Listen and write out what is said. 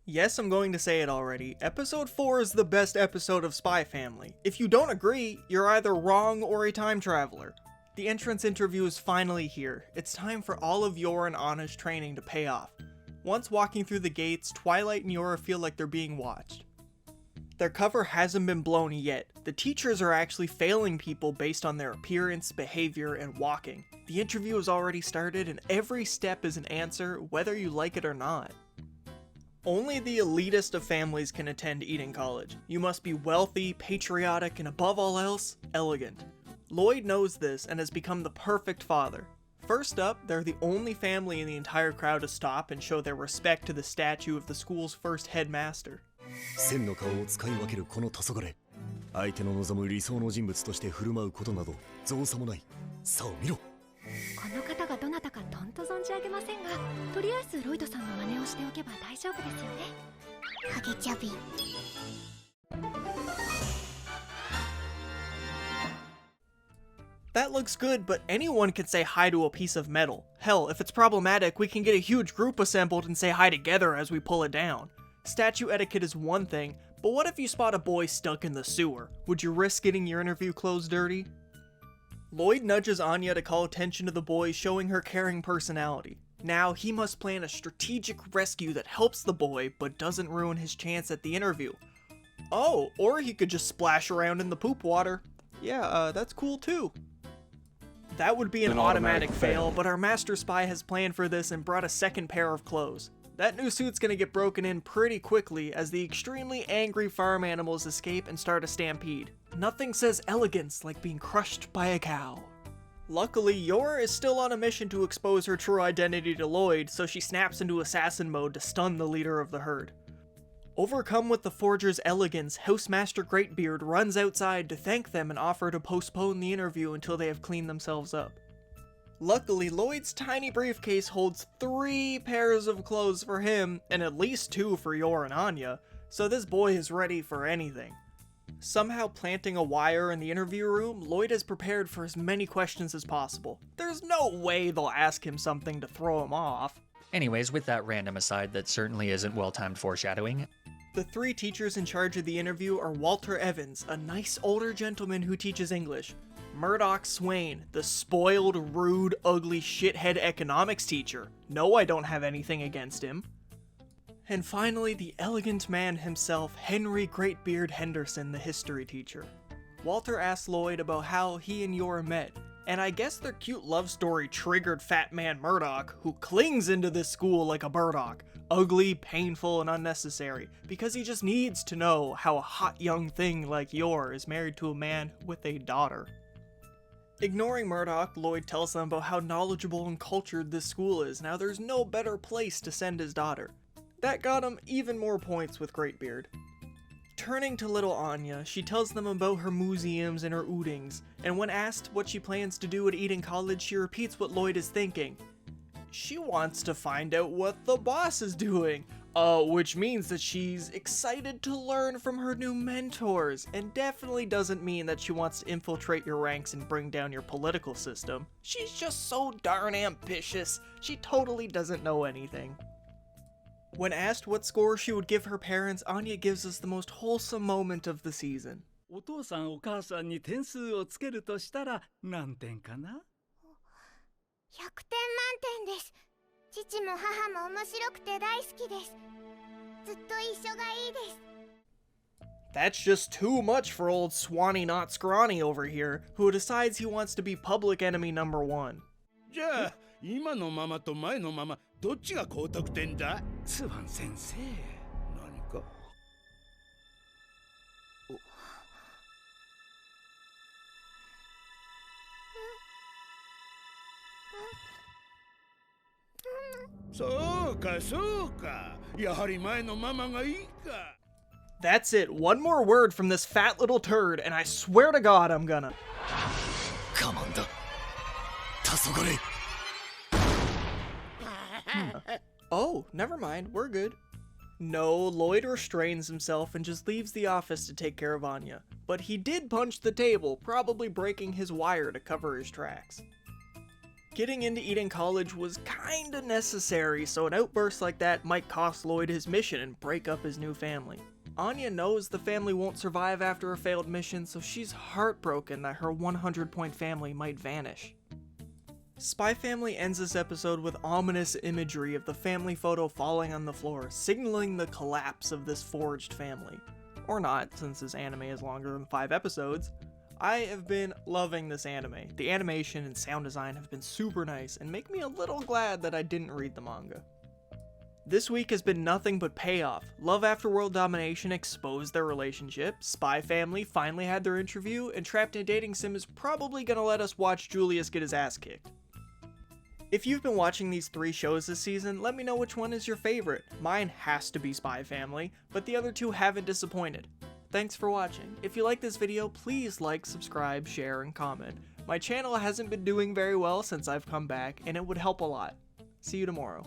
Yes, I'm going to say it already. Episode 4 is the best episode of Spy Family. If you don't agree, you're either wrong or a time traveler. The entrance interview is finally here. It's time for all of Yor and Anna's training to pay off. Once walking through the gates, Twilight and Yora feel like they're being watched. Their cover hasn't been blown yet. The teachers are actually failing people based on their appearance, behavior, and walking. The interview has already started and every step is an answer, whether you like it or not. Only the elitist of families can attend Eton College. You must be wealthy, patriotic, and above all else, elegant. Lloyd knows this and has become the perfect father. First up, they're the only family in the entire crowd to stop and show their respect to the statue of the school's first headmaster. 千の顔を使い分けるこの黄昏、相手の望む理想の人物として振る舞うことなど造作もない。さあ見ろ。この方がどなたかとんと存じ上げませんが、とりあえずロイドさんの真似をしておけば大丈夫ですよね。ハゲチャビ。That looks good, but anyone can say hi to a piece of metal. Hell, if it's problematic, we can get a huge group assembled and say hi together as we pull it down. Statue etiquette is one thing, but what if you spot a boy stuck in the sewer? Would you risk getting your interview clothes dirty? Lloyd nudges Anya to call attention to the boy, showing her caring personality. Now, he must plan a strategic rescue that helps the boy, but doesn't ruin his chance at the interview. Oh, or he could just splash around in the poop water. Yeah, that's cool too. That would be an automatic fail, but our master spy has planned for this and brought a second pair of clothes. That new suit's gonna get broken in pretty quickly as the extremely angry farm animals escape and start a stampede. Nothing says elegance like being crushed by a cow. Luckily, Yora is still on a mission to expose her true identity to Lloyd, so she snaps into assassin mode to stun the leader of the herd. Overcome with the forger's elegance, Housemaster Greatbeard runs outside to thank them and offer to postpone the interview until they have cleaned themselves up. Luckily, Lloyd's tiny briefcase holds 3 pairs of clothes for him, and at least 2 for Yor and Anya, so this boy is ready for anything. Somehow planting a wire in the interview room, Lloyd is prepared for as many questions as possible. There's no way they'll ask him something to throw him off. Anyways, with that random aside that certainly isn't well-timed foreshadowing. The 3 teachers in charge of the interview are Walter Evans, a nice older gentleman who teaches English, Murdoch Swain, the spoiled, rude, ugly, shithead economics teacher. No, I don't have anything against him. And finally, the elegant man himself, Henry Greatbeard Henderson, the history teacher. Walter asks Lloyd about how he and Yora met, and I guess their cute love story triggered Fat Man Murdoch, who clings into this school like a burdock. Ugly, painful, and unnecessary, because he just needs to know how a hot young thing like Yor is married to a man with a daughter. Ignoring Murdoch, Lloyd tells them about how knowledgeable and cultured this school is. Now there's no better place to send his daughter. That got him even more points with Greatbeard. Turning to little Anya, she tells them about her museums and her outings, and when asked what she plans to do at Eton College, she repeats what Lloyd is thinking. She wants to find out what the boss is doing, which means that she's excited to learn from her new mentors, and definitely doesn't mean that she wants to infiltrate your ranks and bring down your political system. She's just so darn ambitious, she totally doesn't know anything. When asked what score she would give her parents, Anya gives us the most wholesome moment of the season. お父さんお母さんに点数をつけるとしたら何点かな100点満点です。父も母も面白くて大好きです。ずっと一緒がいいです。 That's just too much for old Swanee Not Scrawny over here, who decides he wants to be public enemy number 1. じゃあ今のままと前のままどっちが高得点だスワン先生何かそうかそうかやはり前のママがいいか That's it, one more word from this fat little turd, and I swear to God I'm gonna. Come on, the 黄昏 Oh, never mind, we're good. No, Lloyd restrains himself and just leaves the office to take care of Anya. But he did punch the table, probably breaking his wire to cover his tracks. Getting into Eden College was kinda necessary, so an outburst like that might cost Lloyd his mission and break up his new family. Anya knows the family won't survive after a failed mission, so she's heartbroken that her 100-point family might vanish. Spy Family ends this episode with ominous imagery of the family photo falling on the floor, signaling the collapse of this forged family. Or not, since this anime is longer than 5 episodes. I have been loving this anime. The animation and sound design have been super nice and make me a little glad that I didn't read the manga. This week has been nothing but payoff. Love After World Domination exposed their relationship, Spy Family finally had their interview, and Trapped in a Dating Sim is probably gonna let us watch Julius get his ass kicked. If you've been watching these 3 shows this season, let me know which one is your favorite. Mine has to be Spy Family, but the other 2 haven't disappointed. Thanks for watching. If you like this video, please like, subscribe, share, and comment. My channel hasn't been doing very well since I've come back, and it would help a lot. See you tomorrow.